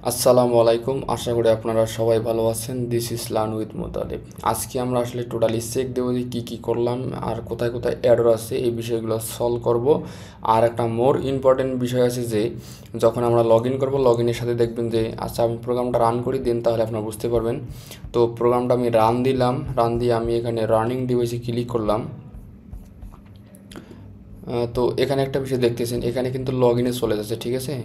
আসসালামু আলাইকুম, আশা করি আপনারা সবাই ভালো আছেন। This is learn with Motaleb. আজকে আমরা আসলে টোটালি চেক দেবো যে কী কী করলাম আর কোথায় কোথায় এরর আছে, এই বিষয়গুলো সলভ করব। আর একটা মোর ইম্পর্টেন্ট বিষয় আছে যে যখন আমরা লগ ইন করবো, লগ ইনের সাথে দেখবেন যে আচ্ছা আমি প্রোগ্রামটা রান করি, দেন তাহলে আপনারা বুঝতে পারবেন। তো প্রোগ্রামটা আমি রান দিলাম, রান দিয়ে আমি এখানে রানিং ডিভাইসে ক্লিক করলাম। তো এখানে একটা বিষয় দেখতেছেন, এখানে কিন্তু লগ ইনে চলে যাচ্ছে, ঠিক আছে।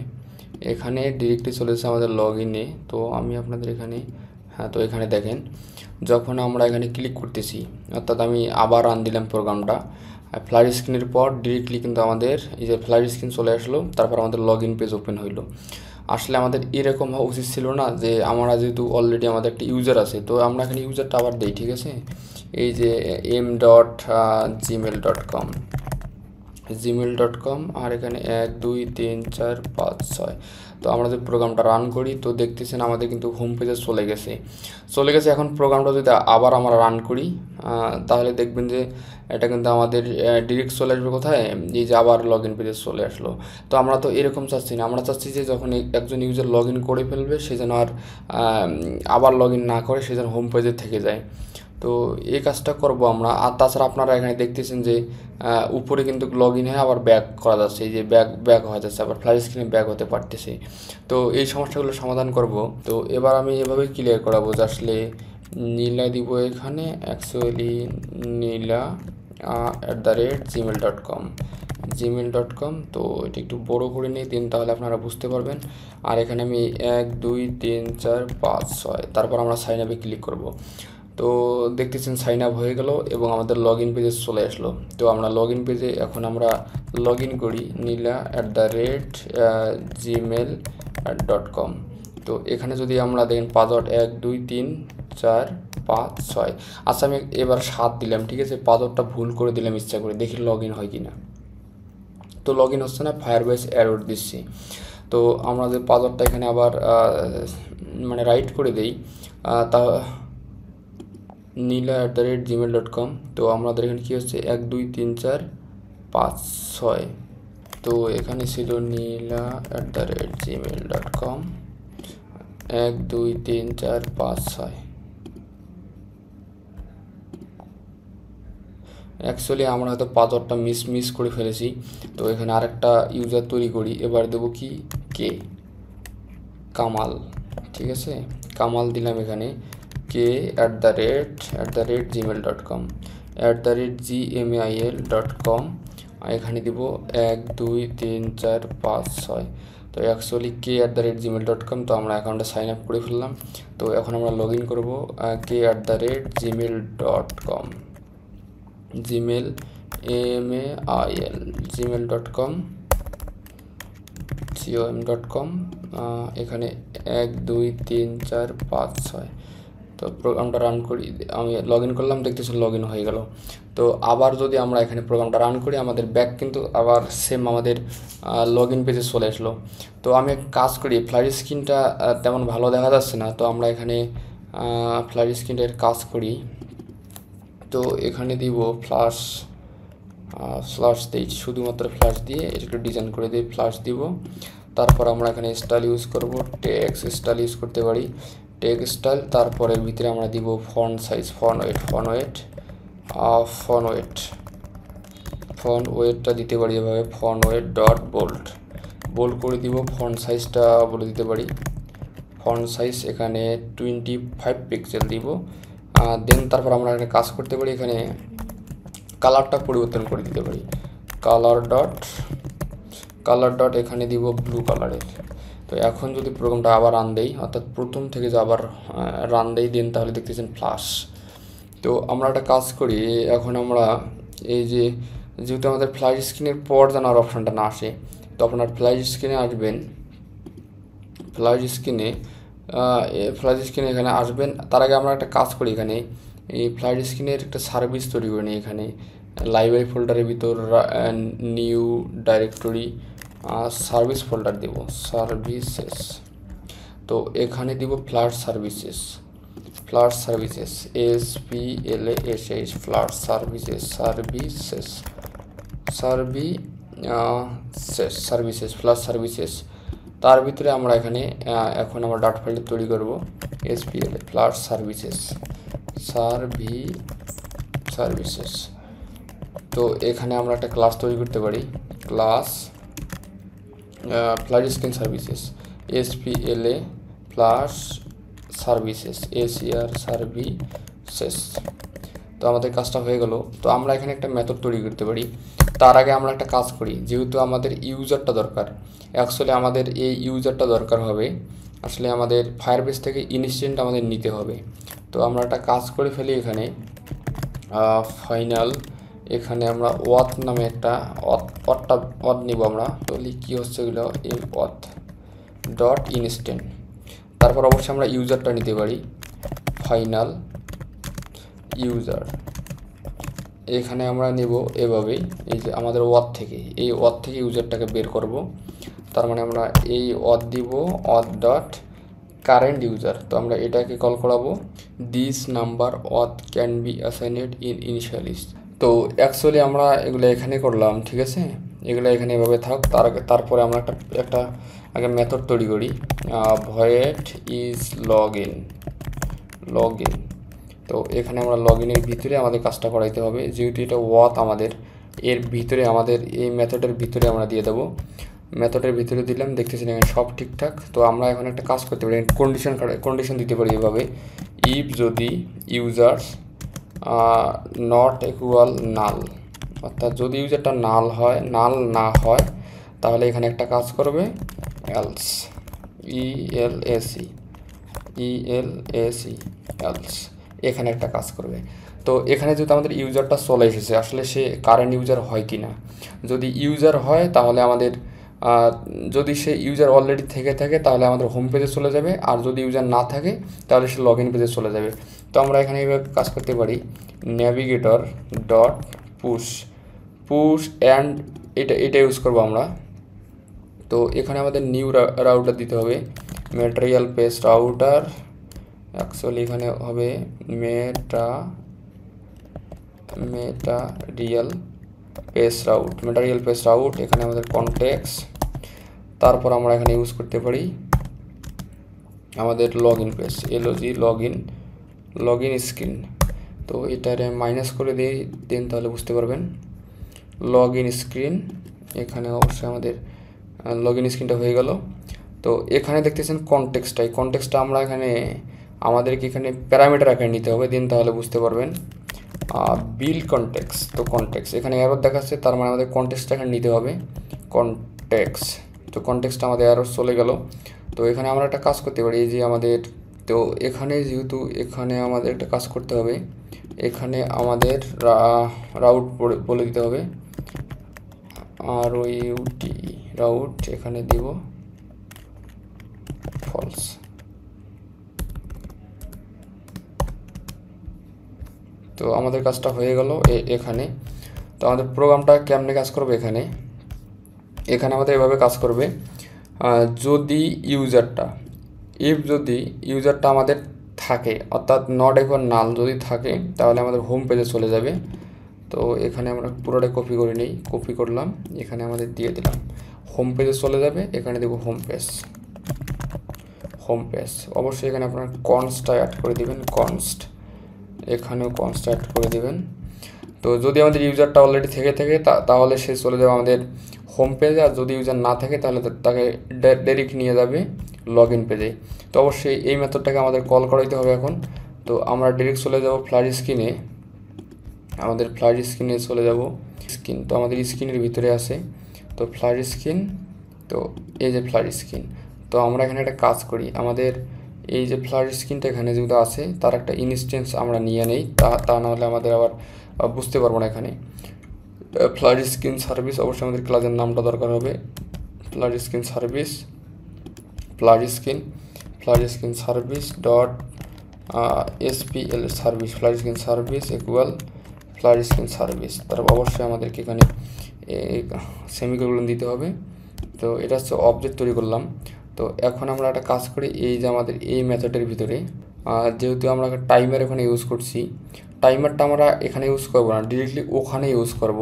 এখানে ডিরেক্টলি চলে যাচ্ছে আমাদের লগ ইনে। তো আমি আপনাদের এখানে, হ্যাঁ, তো এখানে দেখেন যখন আমরা এখানে ক্লিক করতেছি, অর্থাৎ আমি আবার রান দিলাম প্রোগ্রামটা, ফ্লাট স্ক্রিনের পর ডিরেক্টলি কিন্তু আমাদের এই যে ফ্লাট স্ক্রিন চলে আসলো, তারপর আমাদের লগ ইন পেজ ওপেন হইলো। আসলে আমাদের এরকম হওয়া উচিত ছিল না, যে আমরা যেহেতু অলরেডি আমাদের একটা ইউজার আছে, তো আমরা এখানে ইউজারটা আবার দিই, ঠিক আছে। এই যে m.gmail.com gmail.com আর এখানে 1 2 3 4 5 6। তো আমরা যদি প্রোগ্রামটা রান করি তো দেখতেছেন আমাদের কিন্তু হোম পেজে চলে গেছে। এখন প্রোগ্রামটা যদি আবার আমরা রান করি তাহলে দেখবেন যে এটা কিন্তু আমাদের ডিরেক্ট চলে আসবে কোথায়, এই যে আবার লগ ইন পেজে চলে আসলো। তো আমরা তো এরকম চাচ্ছি না, আমরা চাচ্ছি যে যখন একজন ইউজার লগ ইন করে ফেলবে সে যেন আর আবার লগ ইন না করে, সে যেন হোম পেজে থেকে যায়। তো এই কাজটা করব আমরা। আর তাছাড়া আপনারা এখানে দেখতেছেন যে উপরে কিন্তু লগ ইন হয়ে আবার ব্যাক করা যাচ্ছে, এই যে ব্যাক হয়ে যাচ্ছে, আবার ফ্ল্যাট স্ক্রিনে ব্যাক হতে পারতেছে। তো এই সমস্যাগুলো সমাধান করব। তো এবার আমি এভাবে ক্লিয়ার করাবো যে আসলে নীলা দিব এখানে, অ্যাকচুয়ালি নীলা @gmail.com। তো এটা একটু বড় করে নিই, দিন তাহলে আপনারা বুঝতে পারবেন। আর এখানে আমি 1 2 3 4 5 6, তারপর আমরা সাইন আপে ক্লিক করব। তো দেখতেছেন সাইন আপ হয়ে গেল এবং আমাদের লগ ইন পেজে চলে আসলো। তো আমরা লগ ইন পেজে এখন আমরা লগ ইন করি নীলা @gmail.com। তো এখানে যদি আমরা দেখেন পাসওয়ার্ড 1 2 3 4 5 6। আচ্ছা আমি এবার 7 দিলাম, ঠিক আছে, পাসওয়ার্ডটা ভুল করে দিলাম ইচ্ছা করে, দেখি লগ ইন হয় কি না। তো লগ ইন হচ্ছে না, ফায়ারবেস এরর দিচ্ছি। তো আমরা যে পাসওয়ার্ডটা এখানে আবার মানে রাইট করে দেই, তা নীলা@gmail.com। তো আমাদের এখানে কী হচ্ছে 1 2 3 4 5 6। তো এখানে ছিল নীলা@gmail.com 1 2 3 4 5 6। অ্যাকচুয়ালি আমরা হয়তো পাসওয়ার্ডটা মিস করে ফেলেছি। তো এখানে আরেকটা ইউজার তৈরি করি। এবার দেবো কি কে কামাল, ঠিক আছে, কামাল দিলাম এখানে k@gmail.com @gmail.com। এখানে দিব 1 2 3 4 5 6। তো অ্যাকচুয়ালি k@gmail.com। তো আমরা অ্যাকাউন্টে সাইন আপ করে ফেললাম। তো এখন আমরা লগ ইন করবো k@gmail.com Gmail email gmail.com com। এখানে 1 2 3 4 5 6। তো প্রোগ্রামটা রান করি, আমি লগ ইন করলাম, দেখতেছি লগ ইন হয়ে গেল। তো আবার যদি আমরা এখানে প্রোগ্রামটা রান করি, আমাদের ব্যাক কিন্তু আবার সেম আমাদের লগ ইন পেজে চলে আসলো। তো আমি কাজ করি, ফ্ল্যাট স্ক্রিনটা তেমন ভালো দেখা যাচ্ছে না, তো আমরা এখানে ফ্ল্যাট স্ক্রিনের কাজ করি। তো এখানে দিব ফ্ল্যাশ দিই, শুধুমাত্র ফ্ল্যাশ দিয়ে একটু ডিজাইন করে দিই, ফ্ল্যাশ দিব। তারপর আমরা এখানে স্টাইল ইউজ করব, টেক্সট স্টাইল ইউজ করতে পারি, টেক্সট স্টাইল। তারপরে ভিতরে আমরা দিব ফন্ট সাইজ, ফন্ট ওয়েটটা দিতে পারি এভাবে, ফন্ট ওয়েট ডট বোল্ড করে দিব। ফন্ট সাইজটা বলে দিতে পারি, ফন্ট সাইজ এখানে 25 পিক্সেল দিব। দেন তারপর আমরা এখানে কাজ করতে পারি, এখানে কালারটা পরিবর্তন করে দিতে পারি, কালার ডট এখানে দিব ব্লু কালারের। তো এখন যদি প্রোগ্রামটা আবার রান দেই, অর্থাৎ প্রথম থেকে যে আবার রান দেই, দেন তাহলে দেখতেছেন ফ্ল্যাশ। তো আমরা একটা কাজ করি, এখন আমরা এই যে যেহেতু আমাদের ফ্ল্যাশ স্ক্রিনের পর যেন আর অপশানটা না আসে, তো আপনার ফ্ল্যাশ স্ক্রিনে আসবেন, ফ্ল্যাশ স্ক্রিনে এখানে আসবেন। তার আগে আমরা একটা কাজ করি, এখানে এই ফ্ল্যাট স্ক্রিনের একটা সার্ভিস তৈরি করে নিই। এখানে লাইব্রেরি ফোল্ডারের ভিতর নিউ ডাইরেক্টরি সার্ভিস ফোল্ডার দেব, সার্ভিসেস। তো এখানে দিব flat services SPLASH flat services. তার ভিতরে আমরা এখানে এখন আমরা ডাটা ফাইল তৈরি করব SPL প্লাস সার্ভিসেস। তো এখানে আমরা একটা ক্লাস তৈরি করতে পারি, class flat screen services SPL plus services services. তো আমাদের কাজটা হয়ে গেল। তো আমরা এখানে একটা মেথড তৈরি করতে পারি। তার আগে আমরা একটা কাজ করি, যেহেতু আমাদের ইউজারটা দরকার, অ্যাকচুয়ালি আমাদের এই ইউজারটা দরকার হবে, আসলে আমাদের ফায়ারবেস থেকে ইনস্ট্যান্ট আমাদের নিতে হবে। তো আমরা একটা কাজ করে ফেলি, এখানে ফাইনাল, এখানে আমরা ওয়াথ নামে একটা ওয়াথ নিব আমরা। তাহলে কী হচ্ছে এগুলো, এই ওয়াথ ডট ইনস্ট্যান্ট। তারপর অবশ্যই আমরা ইউজারটা নিতে পারি, ফাইনাল ইউজার। এখানে আমরা নেব এভাবেই, এই যে আমাদের ওয়াথ থেকে, এই ওয়াথ থেকে ইউজারটাকে বের করব। তার মানে আমরা এই ওয়াথ দিব ওয়াথ ডট কারেন্ট ইউজার। তো আমরা এটাকে কল করাবো this number what can be assigned in initialist. তো অ্যাকচুয়ালি আমরা এগুলো এখানে করলাম, ঠিক আছে, এগুলো এখানে এভাবে থাক। তারপরে আমরা একটা আগে মেথড তৈরি করি, ভয়েড ইজ লগ ইন। তো এখানে আমরা লগ ইনের ভিতরে আমাদের কাজটা করাইতে হবে, যেহেতু এটা ওয়াথ আমাদের, এর ভিতরে আমাদের এই মেথডের ভিতরে আমরা দিয়ে দেবো। মেথডের ভিতরে দিলাম, দেখতেছি এখানে সব ঠিকঠাক। তো আমরা এখন একটা কাজ করতে পারি, কন্ডিশন দিতে পারি এভাবে, ইফ যদি ইউজার্স নট ইকুয়াল নাল, অর্থাৎ যদি ইউজারটা নাল না হয় তাহলে এখানে একটা কাজ করবে এলস, এলস, এখানে একটা কাজ করবে। তো এখানে যদি আমাদের ইউজারটা চলে এসেছে, আসলে সে কারেন্ট ইউজার হয় কি না, যদি ইউজার হয় তাহলে আমাদের, যদি সে ইউজার অলরেডি থেকে থাকে তাহলে আমাদের হোম পেজে চলে যাবে, আর যদি ইউজার না থাকে তাহলে সে লগ ইন পেজে চলে যাবে। তো আমরা এখানে এইভাবে কাজ করতে পারি, নেভিগেটর ডট পুশ অ্যান্ড এটা ইউজ করবো আমরা। তো এখানে আমাদের নিউ রাউটার দিতে হবে, ম্যাটেরিয়াল পেজ রাউটার, অ্যাকচুয়ালি এখানে হবে ম্যাটেরিয়াল পেজ রাউট। এখানে আমাদের কনটেক্সট, তারপর আমরা এখানে ইউজ করতে পারি আমাদের log in page, log in screen. তো এটারে মাইনাস করে দিন তাহলে বুঝতে পারবেন, লগ ইন স্ক্রিন। এখানে অবশ্যই আমাদের লগ ইন স্ক্রিনটা হয়ে গেল। তো এখানে দেখতেছেন কনটেক্সটটা আমরা এখানে আমাদেরকে এখানে প্যারামিটার আকারে নিতে হবে, দিন তাহলে বুঝতে পারবেন। বিল কনটেক্সট, তো কনটেক্সট এখানে এরর দেখাচ্ছে, তার মানে আমাদের কনটেক্সটটা এখানে নিতে হবে, কনটেক্সট। তো কনটেক্সটটা আমাদের এরর চলে গেল। তো এখানে আমরা একটা কাজ করতে পারি, এই যে আমাদের, তো এখানে যেহেতু এখানে আমাদের একটা কাজ করতে হবে, এখানে আমাদের রাউট বলে দিতে হবে, আর ওই রাউট এখানে দিব ফলস। তো আমাদের কাজটা হয়ে গেল এখানে। তো আমাদের প্রোগ্রামটা কেমনে কাজ করবে, এখানে আমাদের এভাবে কাজ করবে, যদি ইউজারটা আমাদের থাকে, অর্থাৎ নট ইকুয়াল নাল যদি থাকে, তাহলে আমাদের হোম পেজে চলে যাবে। তো এখানে আমরা পুরোটাই কপি করলাম, এখানে আমাদের দিয়ে দিলাম, হোম পেজে চলে যাবে। এখানে দেবো হোম পেজ। অবশ্যই এখানে আপনার কনস্টটা অ্যাড করে দিবেন, এখানেও কনস্ট অ্যাড করে দিবেন। তো যদি আমাদের ইউজারটা অলরেডি থেকে তাহলে সে চলে যাবে আমাদের হোম পেজে, আর যদি ইউজার না থাকে তাহলে তাকে ডাইরেক্ট নিয়ে যাবে লগ ইন পেজে। তো অবশ্যই এই মেথডটাকে আমাদের কল করাইতে হবে এখন। তো আমরা ডাইরেক্ট চলে যাব ফ্ল্যাট স্ক্রিনে, আমাদের ফ্ল্যাট স্ক্রিনে চলে যাব, তো আমাদের স্ক্রিনের ভিতরে আছে, তো ফ্ল্যাট স্ক্রিন, তো এই যে ফ্ল্যাট স্ক্রিন। তো আমরা এখানে একটা কাজ করি, আমাদের এই যে ফ্ল্যাট স্ক্রিনটা এখানে যেহেতু আছে, তার একটা ইনস্ট্যান্স আমরা নিয়ে নেই, তা না হলে আমাদের আবার বুঝতে পারবো না। এখানে ফ্ল্যাট স্ক্রিন সার্ভিস, অবশ্যই আমাদের ক্লাসের নামটা দরকার হবে, flat screen service dot SPL service, flat screen service equal flat screen service. তারপর অবশ্যই আমাদেরকে এখানে সেমিকোলন দিতে হবে। তো এটা হচ্ছে অবজেক্ট তৈরি করলাম। তো এখন আমরা একটা কাজ করি, এই যে আমাদের এই মেথডের ভিতরে, যেহেতু আমরা টাইমার এখানে ইউজ করছি, টাইমারটা আমরা এখানে ইউজ করবো না, ডিরেক্টলি ওখানে ইউজ করব,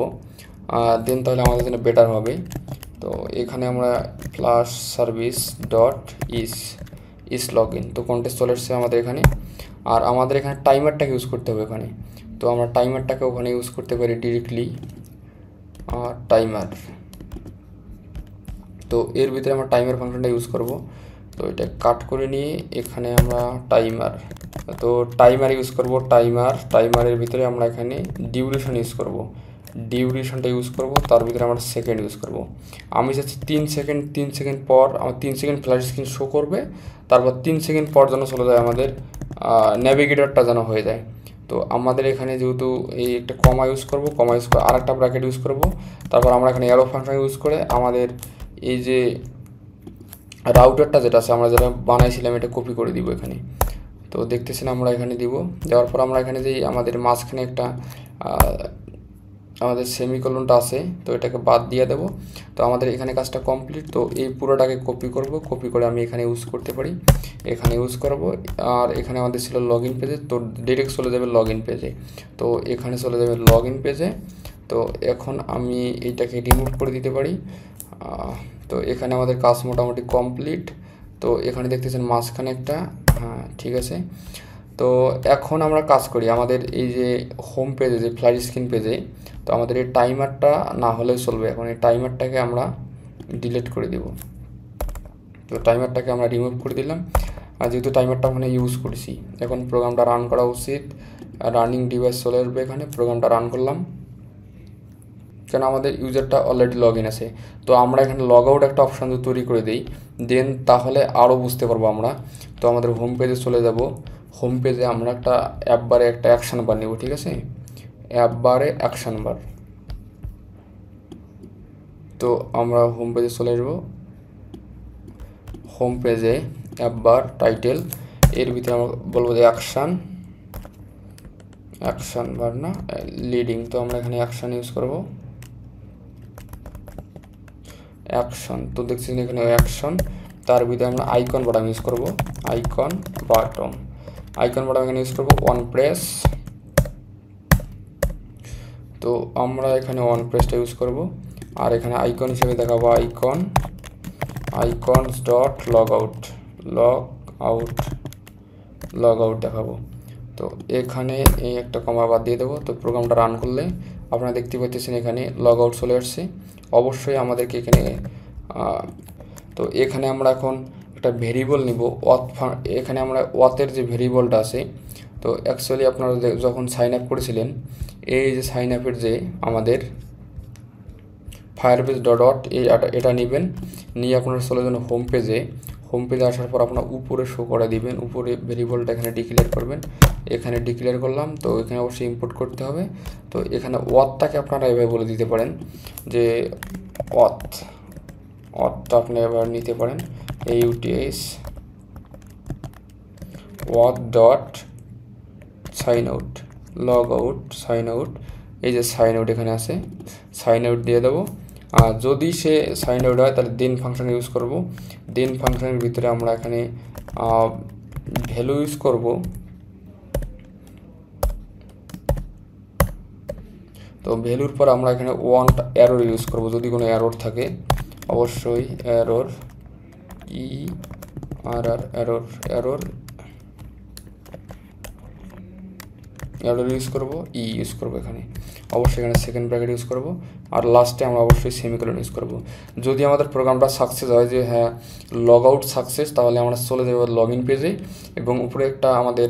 দেন তাহলে আমাদের জন্য বেটার হবে। তো এখানে আমরা ফ্লাশ সার্ভিস ডট ইস লগ ইন, তো কন্টেস্ট চলে এসছে আমাদের এখানে। আর আমাদের এখানে টাইমারটাকে ইউজ করতে হবে এখানে, তো আমরা টাইমারটাকে ওখানে ইউজ করতে পারি ডিরেক্টলি টাইমার। তো এর ভিতরে আমরা টাইমার ফাংশনটা ইউজ করব। তো এটা কাট করে নিয়ে এখানে আমরা টাইমার, তো টাইমার ইউজ করব। টাইমারের ভিতরে আমরা এখানে ডিউরেশন ইউজ করব, ডিউরেশনটা ইউজ করব। তার ভিতরে আমরা সেকেন্ড ইউজ করব। আমি চাচ্ছি 3 সেকেন্ড পর আমার 3 সেকেন্ড ফ্ল্যাশ স্ক্রিন শো করবে, তারপর 3 সেকেন্ড পর যেন চলে যায় আমাদের নেভিগেটরটা যেন হয়ে যায়। তো আমাদের এখানে যেহেতু এই একটা কমা ইউজ করব, কমা ইউজ করে আর একটা ব্র্যাকেট ইউজ করব। তারপর আমরা এখানে অ্যারো ফাংশন ইউজ করে আমাদের এই যে রাউটারটা যেটা আছে আমরা যেটা বানাইছিলাম এটা কপি করে দিব এখানে। তো দেখতেছেন আমরা এখানে দিব, দেওয়ার পর আমরা এখানে যে আমাদের মাঝখানে একটা আমাদের সেমিকোলনটা আছে, তো এটাকে বাদ দিয়ে দেব। তো আমাদের এখানে কাজটা কমপ্লিট। তো এই পুরোটাকে কপি করব, কপি করে আমি এখানে ইউজ করতে পারি, এখানে ইউজ করব। আর এখানে আমাদের ছিল লগ ইন পেজে, তো ডিরেক্ট চলে যাবে লগ ইন পেজে। তো এখানে চলে যাবে লগ ইন পেজে। তো এখন আমি এইটাকে রিমুভ করে দিতে পারি। তো এখানে আমাদের কাজ মোটামুটি কমপ্লিট। তো এখানে দেখতেছেন মাঝখানে একটা, হ্যাঁ ঠিক আছে। তো এখন আমরা কাজ করি আমাদের এই যে হোম পেজে যে ফ্ল্যাশ স্ক্রিন পেজে, তো আমাদের এই টাইমারটা না হলেও চলবে। এখন এই টাইমারটাকে আমরা ডিলিট করে দেব। তো টাইমারটাকে আমরা রিমুভ করে দিলাম, আর যেহেতু টাইমারটা ওখানে ইউজ করেছি। এখন প্রোগ্রামটা রান করা উচিত। রানিং ডিভাইস চলে আসবে এখানে, প্রোগ্রামটা রান করলাম, কেন আমাদের ইউজারটা অলরেডি লগ ইন আছে। তো আমরা এখানে লগ আউট একটা অপশান তৈরি করে দিই, দেন তাহলে আরও বুঝতে পারবো আমরা। তো আমাদের হোম পেজে চলে যাব। হোম পেজে আমরা একটা অ্যাপ বারে একটা অ্যাকশান বার নেব, ঠিক আছে, অ্যাপ বারে অ্যাকশান বার। তো আমরা হোম পেজে চলে আসবো। হোম পেজে অ্যাপ বার টাইটেল, এর ভিতরে আমরা বলবো যে অ্যাকশান বার না লিডিং। তো আমরা এখানে অ্যাকশান ইউজ করব, অ্যাকশন। তো দেখছেন এখানে অ্যাকশন, তার ভিতরে আমরা আইকন বাটন ইউজ করব, আইকন বাটন এখানে ইউজ করব ওয়ান প্রেস। তো আমরা এখানে ওয়ান প্রেসটা ইউজ করব। আর এখানে আইকন হিসেবে দেখাবো আইকনস ডট লগ আউট দেখাবো। তো এখানে এই একটা কমা বাদ দিয়ে দেবো। তো প্রোগ্রামটা রান করলে আপনারা দেখতে পাচ্ছেন এখানে লগ আউট চলে আসছে। অবশ্যই আমাদেরকে এখানে তো এখানে আমরা এখন একটা ভেরিয়েবল নিব এখানে আমরা ওয়াতের যে ভেরিয়েবলটা আছে, তো অ্যাকচুয়ালি আপনারা যখন সাইন আপ করেছিলেন, এই যে সাইন আপের যে আমাদের ফায়ারবেস ডট এটা নেবেন, নিয়ে আপনারা চলে যান হোম পেজে আসার পর আপনার উপরে শো করে দিবেন, উপরে ভেরিয়েবলটা এখানে ডিক্লেয়ার করবেন। এখানে ডিক্লেয়ার করলাম, তো এখানে অবশ্যই ইম্পোর্ট করতে হবে। তো এখানে ওয়াতটাকে আপনারা এভাবে বলে দিতে পারেন যে ওয়াতটা আপনি এবার নিতে পারেন AUTS what dot sign out log out sign out. এই যে সাইন আউট এখানে আছে, সাইন আউট দিয়ে দেবো। আর যদি সে সাইন আউট হয় তাহলে দেন ফাংশন ইউজ করব। দেন ফাংশনের ভিতরে আমরা এখানে ভ্যালু ইউজ করব। তো ভ্যালুর পর আমরা এখানে ওয়ান্ট এরর ইউজ করব, যদি কোনো এরর থাকে অবশ্যই এরর ইউজ করব, ইউজ করব এখানে অবশ্যই এখানে সেকেন্ড ব্র্যাকেট ইউজ করব। আর লাস্টে আমরা অবশ্যই সেমিকোলন ইউজ করব। যদি আমাদের প্রোগ্রামটা সাকসেস হয় যে হ্যাঁ লগ আউট সাকসেস, তাহলে আমরা চলে যাব লগ ইন পেজে, এবং উপরে একটা আমাদের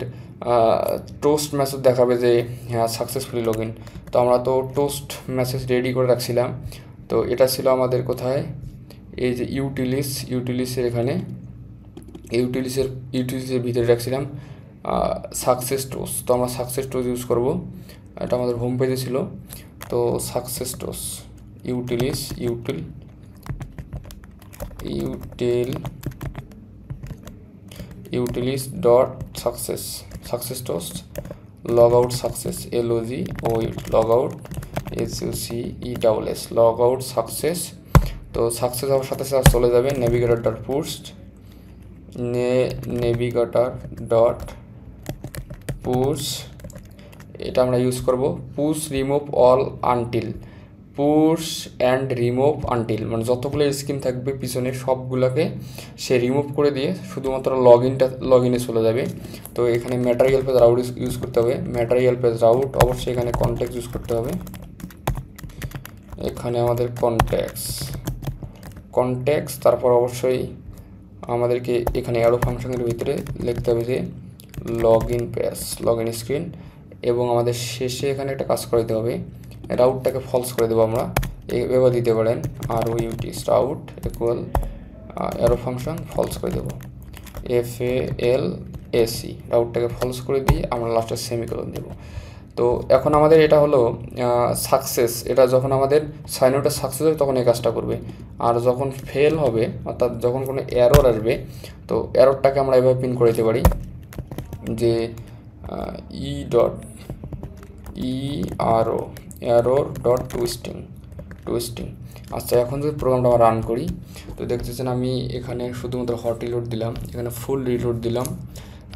টোস্ট মেসেজ দেখাবে যে হ্যাঁ সাকসেসফুলি লগ ইন। তো আমরা তো টোস্ট মেসেজ রেডি করে রাখছিলাম। তো এটা ছিল আমাদের কোথায়, এই যে ইউটিলিসের এখানে ইউটিলিসের ভিতরে রাখছিলাম সাকসেস টোস্ট। তো আমরা সাকসেস টোস্ট ইউজ করব, এটা আমাদের হোম পেজে ছিল। তো success toast utils dot success toast log out success log out SUCESS log out success. তো সাকসেস হওয়ার সাথে সাথে চলে যাবে নেভিগেটর ডট পুশ। এটা আমরা ইউজ করব push remove all until. Push and remove until, মানে যতগুলো স্ক্রিন থাকবে পিছনে সবগুলোকে সে রিমুভ করে দিয়ে শুধুমাত্র লগ ইনে চলে যাবে। তো এখানে ম্যাটেরিয়াল পেজ রাউট ইউজ করতে হবে, ম্যাটেরিয়াল পেজ রাউট, অবশ্যই এখানে কনটেক্সট ইউজ করতে হবে। এখানে আমাদের কনটেক্সট, তারপর অবশ্যই আমাদেরকে এখানে অ্যারো ফাংশনের ভিতরে লিখতে হবে যে log in page, log in screen, এবং আমাদের শেষে এখানে একটা কাজ করে দিতে হবে, রাউটটাকে ফলস করে দেবো আমরা, এভাবে দিতে পারেন ROUT route equal arrow function false করে দেবো, FALAC রাউটটাকে ফলস করে দিয়ে আমরা লাস্টে সেমিকোলন দেবো। তো এখন আমাদের এটা হলো সাকসেস, এটা যখন আমাদের সাইন আউটটা সাকসেস হবে তখন এই কাজটা করবে, আর যখন ফেল হবে অর্থাৎ যখন কোনো এরর আসবে তো এররটাকে আমরা এভাবে প্রিন্ট করে দিতে পারি যে error ডট টুইস্টিং। আচ্ছা, এখন যদি প্রোগ্রামটা আমরা রান করি তো দেখতেছেন আমি এখানে শুধুমাত্র হট রিলোড দিলাম, এখানে ফুল রিলোড দিলাম,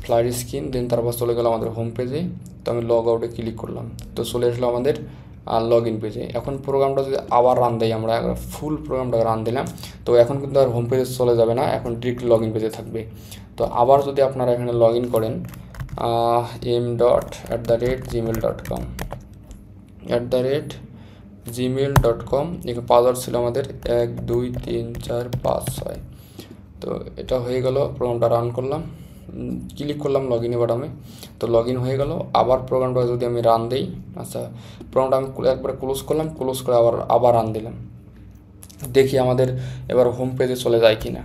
ফ্লাইট স্ক্রিন, দেন তারপর চলে গেল আমাদের হোম পেজে। তো আমি লগ আউটে ক্লিক করলাম, তো চলে আসলো আমাদের লগ ইন পেজে। এখন প্রোগ্রামটা যদি আবার রান দেয়, আমরা ফুল প্রোগ্রামটা রান দিলাম, তো এখন কিন্তু আর হোম পেজে চলে যাবে না, এখন ডিরেক্ট লগ ইন পেজে থাকবে। তো আবার যদি আপনারা এখানে লগ ইন করেন m.@gmail.com, এখানে পাসওয়ার্ড ছিল আমাদের 1 2 3 4 5 6। তো এটা হয়ে গেল, প্রোগ্রামটা রান করলাম, ক্লিক করলাম লগ ইনে বাটনে, তো লগ ইন হয়ে গেল। আবার প্রোগ্রামটা যদি আমি রান দিই, আচ্ছা প্রোগ্রামটা আমি একবার ক্লোজ করলাম, ক্লোজ করে আবার রান দিলাম, দেখি আমাদের এবার হোম পেজে চলে যায় কি না।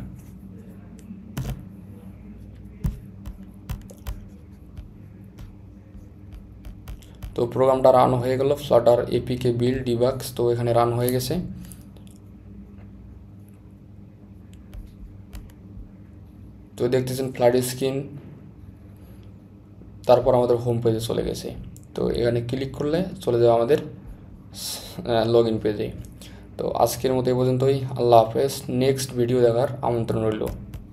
তো প্রোগ্রামটা রান হয়ে গেল, ফ্লাটার APK বিল্ড ডিবাগস, তো এখানে রান হয়ে গেছে। তো দেখতেছেন ফ্ল্যাট স্ক্রিন, তারপর আমাদের হোম পেজে চলে গেছে। তো এখানে ক্লিক করলে চলে যাবে আমাদের লগ ইন পেজে। তো আজকের মতো এই পর্যন্তই, আল্লাহ হাফেজ। নেক্সট ভিডিও দেখার আমন্ত্রণ রইল।